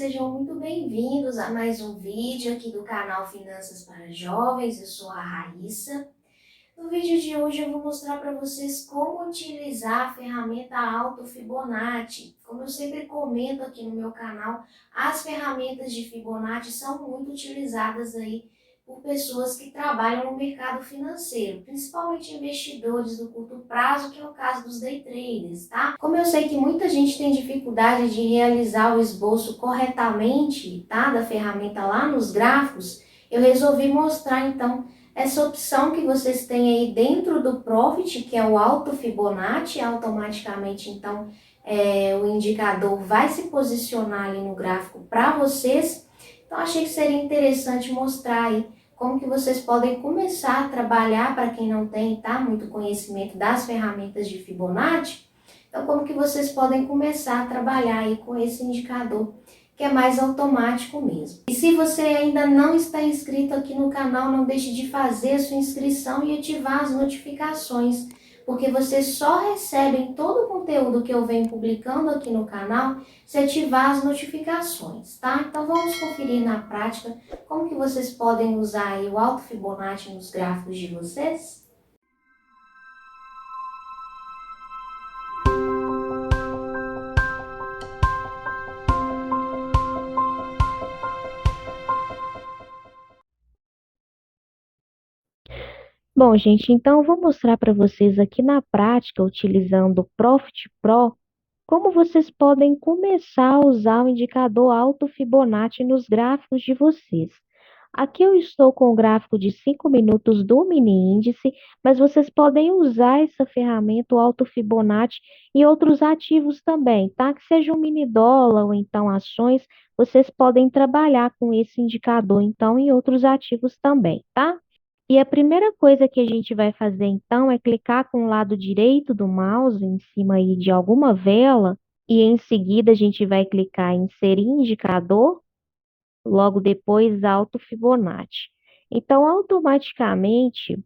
sejam muito bem-vindos a mais um vídeo aqui do canal Finanças para Jovens. Eu sou a Raíssa. No vídeo de hoje eu vou mostrar para vocês como utilizar a ferramenta Auto Fibonacci. Como eu sempre comento aqui no meu canal, as ferramentas de Fibonacci são muito utilizadas aí por pessoas que trabalham no mercado financeiro, principalmente investidores do curto prazo, que é o caso dos day traders, tá? Como eu sei que muita gente tem dificuldade de realizar o esboço corretamente, tá, da ferramenta lá nos gráficos, eu resolvi mostrar então essa opção que vocês têm aí dentro do Profit, que é o Auto Fibonacci. Automaticamente então o indicador vai se posicionar ali no gráfico para vocês. Então achei que seria interessante mostrar aí como que vocês podem começar a trabalhar, para quem não tem, tá, muito conhecimento das ferramentas de Fibonacci. Então como que vocês podem começar a trabalhar aí com esse indicador, que é mais automático mesmo. E se você ainda não está inscrito aqui no canal, não deixe de fazer a sua inscrição e ativar as notificações, porque vocês só recebem todo o conteúdo que eu venho publicando aqui no canal se ativar as notificações, tá? Então vamos conferir na prática como que vocês podem usar aí o Auto Fibonacci nos gráficos de vocês. Bom, gente, então eu vou mostrar para vocês aqui na prática, utilizando o Profit Pro, como vocês podem começar a usar o indicador Alto Fibonacci nos gráficos de vocês. Aqui eu estou com o gráfico de 5 minutos do mini índice, mas vocês podem usar essa ferramenta, o Alto Fibonacci, em outros ativos também, tá? Que seja um mini dólar ou então ações, vocês podem trabalhar com esse indicador, então, em outros ativos também, tá? E a primeira coisa que a gente vai fazer então é clicar com o lado direito do mouse em cima aí de alguma vela e em seguida a gente vai clicar em inserir indicador, logo depois Alto Fibonacci. Então, automaticamente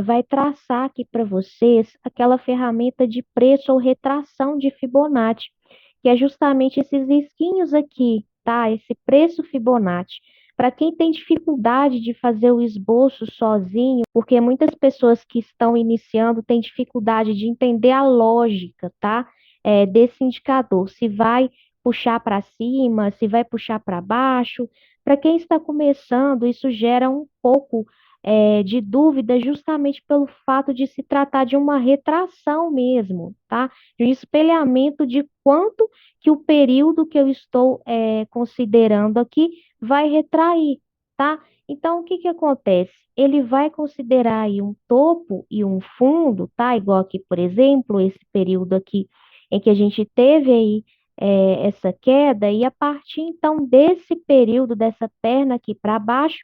vai traçar aqui para vocês aquela ferramenta de preço ou retração de Fibonacci, que é justamente esses risquinhos aqui, tá? Esse preço Fibonacci. Para quem tem dificuldade de fazer o esboço sozinho, porque muitas pessoas que estão iniciando têm dificuldade de entender a lógica, tá? Desse indicador, se vai puxar para cima, se vai puxar para baixo. Para quem está começando, isso gera um pouco de dúvida, justamente pelo fato de se tratar de uma retração mesmo, tá? De um espelhamento de quanto que o período que eu estou considerando aqui vai retrair, tá? Então, o que que acontece? Ele vai considerar aí um topo e um fundo, tá? Igual aqui, por exemplo, esse período aqui em que a gente teve aí essa queda, e a partir então desse período, dessa perna aqui para baixo,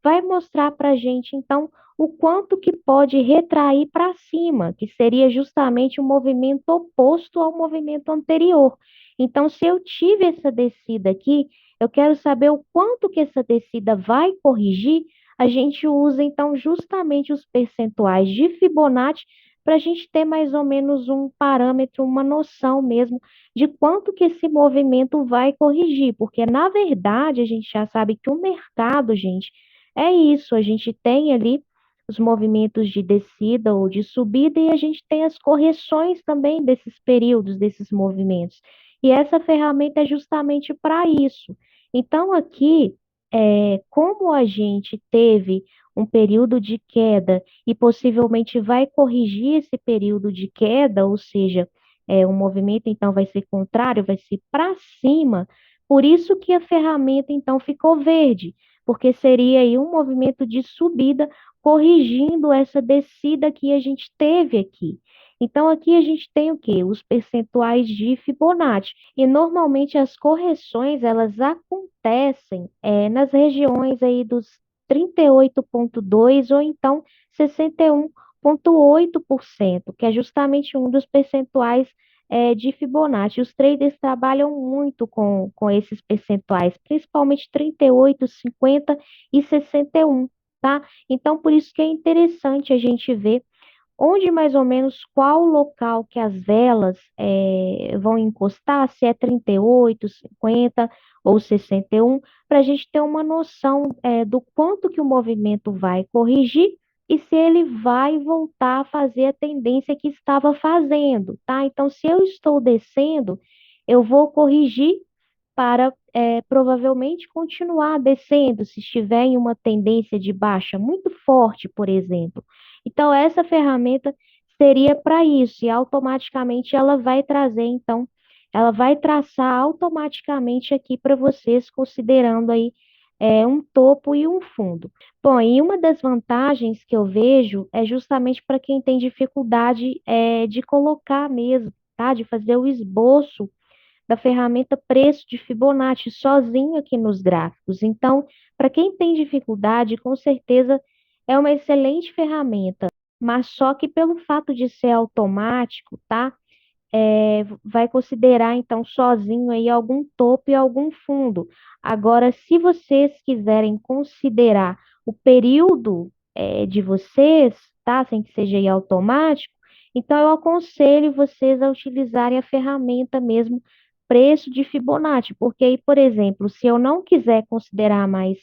vai mostrar para a gente então o quanto que pode retrair para cima, que seria justamente o movimento oposto ao movimento anterior. Então, se eu tive essa descida aqui, eu quero saber o quanto que essa descida vai corrigir. A gente usa então justamente os percentuais de Fibonacci para a gente ter mais ou menos um parâmetro, uma noção mesmo de quanto que esse movimento vai corrigir, porque na verdade a gente já sabe que o mercado, gente, é isso, a gente tem ali os movimentos de descida ou de subida e a gente tem as correções também desses períodos, desses movimentos. E essa ferramenta é justamente para isso. Então, aqui, como a gente teve um período de queda e possivelmente vai corrigir esse período de queda, ou seja, o movimento então vai ser contrário, vai ser para cima. Por isso que a ferramenta então ficou verde, porque seria aí um movimento de subida corrigindo essa descida que a gente teve aqui. Então aqui a gente tem o quê? Os percentuais de Fibonacci. E normalmente as correções elas acontecem nas regiões aí dos 38,2 ou então 61,8%, que é justamente um dos percentuais de Fibonacci. Os traders trabalham muito com esses percentuais, principalmente 38, 50 e 61, tá? Então, por isso que é interessante a gente ver onde mais ou menos qual local que as velas vão encostar, se é 38, 50 ou 61, para a gente ter uma noção do quanto que o movimento vai corrigir e se ele vai voltar a fazer a tendência que estava fazendo, tá? Então, se eu estou descendo, eu vou corrigir para provavelmente continuar descendo, se estiver em uma tendência de baixa muito forte, por exemplo. Então, essa ferramenta seria para isso, e automaticamente ela vai trazer, então, ela vai traçar automaticamente aqui para vocês, considerando aí um topo e um fundo. Bom, e uma das vantagens que eu vejo é justamente para quem tem dificuldade de colocar mesmo, tá? De fazer o esboço da ferramenta preço de Fibonacci sozinho aqui nos gráficos. Então, para quem tem dificuldade, com certeza é uma excelente ferramenta, mas só que pelo fato de ser automático, tá? Vai considerar então sozinho aí algum topo e algum fundo. Agora, se vocês quiserem considerar o período de vocês, tá? Sem que seja aí automático, então eu aconselho vocês a utilizarem a ferramenta mesmo preço de Fibonacci, porque aí, por exemplo, se eu não quiser considerar mais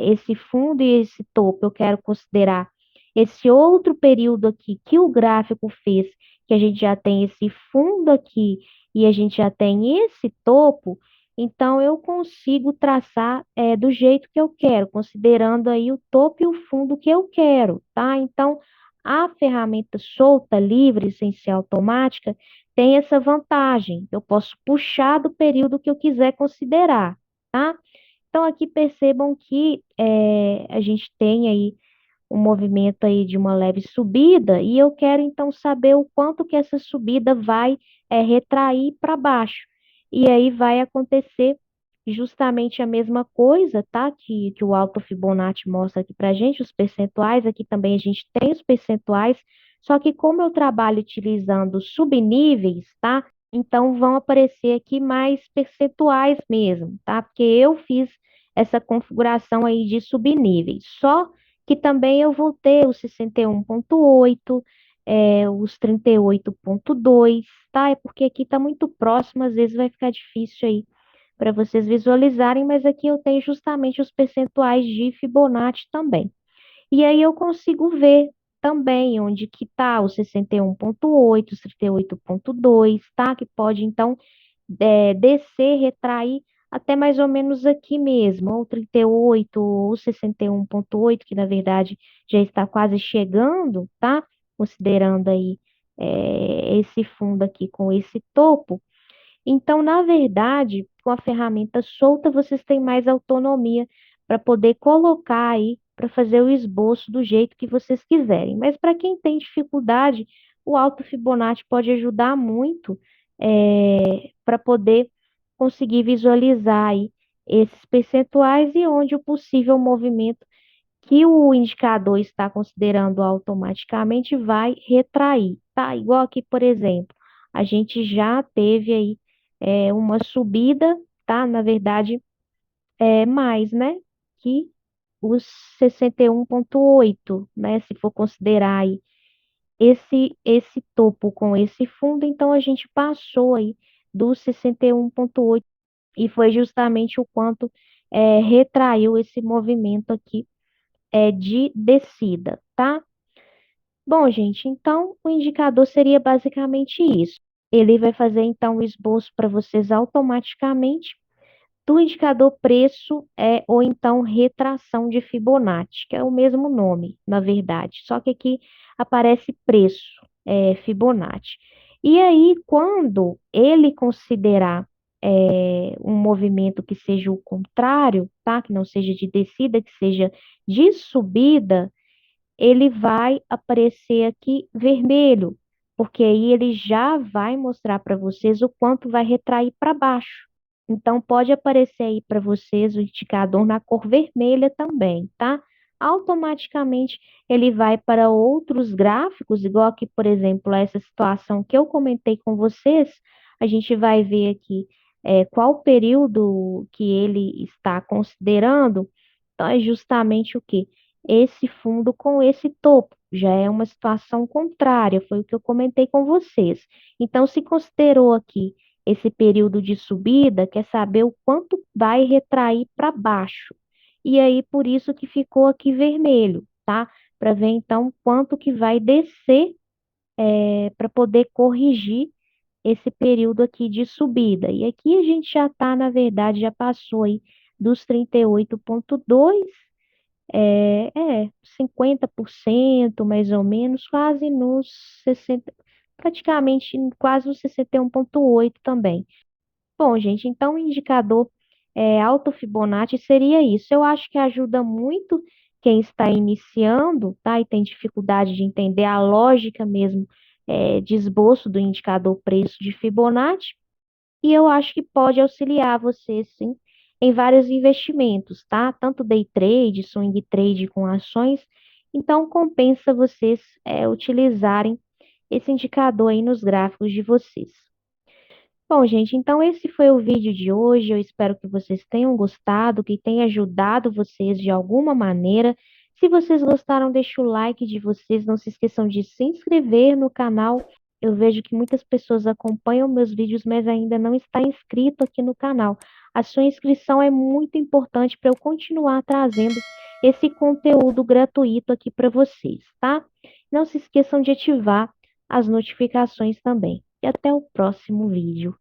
esse fundo e esse topo, eu quero considerar esse outro período aqui que o gráfico fez, que a gente já tem esse fundo aqui e a gente já tem esse topo, então eu consigo traçar do jeito que eu quero, considerando aí o topo e o fundo que eu quero, tá? Então, a ferramenta solta, livre, sem ser automática, tem essa vantagem. Eu posso puxar do período que eu quiser considerar, tá? Então, aqui percebam que a gente tem aí um movimento aí de uma leve subida e eu quero então saber o quanto que essa subida vai retrair para baixo. E aí vai acontecer justamente a mesma coisa, tá? Que o Alto Fibonacci mostra aqui para gente, os percentuais, aqui também a gente tem os percentuais, só que como eu trabalho utilizando subníveis, tá? Então vão aparecer aqui mais percentuais mesmo, tá? Porque eu fiz essa configuração aí de subníveis. Só que também eu vou ter os 61,8, os 38,2, tá? É porque aqui está muito próximo, às vezes vai ficar difícil aí para vocês visualizarem, mas aqui eu tenho justamente os percentuais de Fibonacci também. E aí eu consigo ver também onde que está os 61,8, os 38,2, tá? Que pode, então, descer, retrair até mais ou menos aqui mesmo, ou 38, ou 61,8, que na verdade já está quase chegando, tá? Considerando aí esse fundo aqui com esse topo. Então, na verdade, com a ferramenta solta, vocês têm mais autonomia para poder colocar aí, para fazer o esboço do jeito que vocês quiserem. Mas para quem tem dificuldade, o Alto Fibonacci pode ajudar muito para poder conseguir visualizar aí esses percentuais e onde o possível movimento que o indicador está considerando automaticamente vai retrair, tá? Igual aqui, por exemplo, a gente já teve aí uma subida, tá? Na verdade, mais, né? Que os 61,8, né? Se for considerar aí esse topo com esse fundo, então a gente passou aí dos 61,8 e foi justamente o quanto retraiu esse movimento aqui de descida, tá? Bom, gente, então o indicador seria basicamente isso. Ele vai fazer então o esboço para vocês automaticamente do indicador preço ou então retração de Fibonacci, que é o mesmo nome, na verdade, só que aqui aparece preço, Fibonacci. E aí, quando ele considerar um movimento que seja o contrário, tá? Que não seja de descida, que seja de subida, ele vai aparecer aqui vermelho, porque aí ele já vai mostrar para vocês o quanto vai retrair para baixo. Então, pode aparecer aí para vocês o indicador na cor vermelha também, tá? Automaticamente ele vai para outros gráficos, igual aqui, por exemplo, essa situação que eu comentei com vocês, a gente vai ver aqui qual período que ele está considerando. Então, é justamente o quê? esse fundo com esse topo. Já é uma situação contrária, foi o que eu comentei com vocês. Então, se considerou aqui esse período de subida, quer saber o quanto vai retrair para baixo. E aí, por isso que ficou aqui vermelho, tá? Para ver então quanto que vai descer para poder corrigir esse período aqui de subida. E aqui a gente já está, na verdade, já passou aí dos 38,2, 50% mais ou menos, quase nos 60, praticamente quase nos 61,8 também. Bom, gente, então o indicador alto Fibonacci seria isso. Eu acho que ajuda muito quem está iniciando, tá? E tem dificuldade de entender a lógica mesmo de esboço do indicador preço de Fibonacci. E eu acho que pode auxiliar você, sim, em vários investimentos, tá? Tanto day trade, swing trade com ações. Então, compensa vocês utilizarem esse indicador aí nos gráficos de vocês. Bom, gente, então esse foi o vídeo de hoje. Eu espero que vocês tenham gostado, que tenha ajudado vocês de alguma maneira. Se vocês gostaram, deixa o like de vocês. Não se esqueçam de se inscrever no canal. Eu vejo que muitas pessoas acompanham meus vídeos, mas ainda não está inscrito aqui no canal. A sua inscrição é muito importante para eu continuar trazendo esse conteúdo gratuito aqui para vocês, tá? Não se esqueçam de ativar as notificações também. E até o próximo vídeo.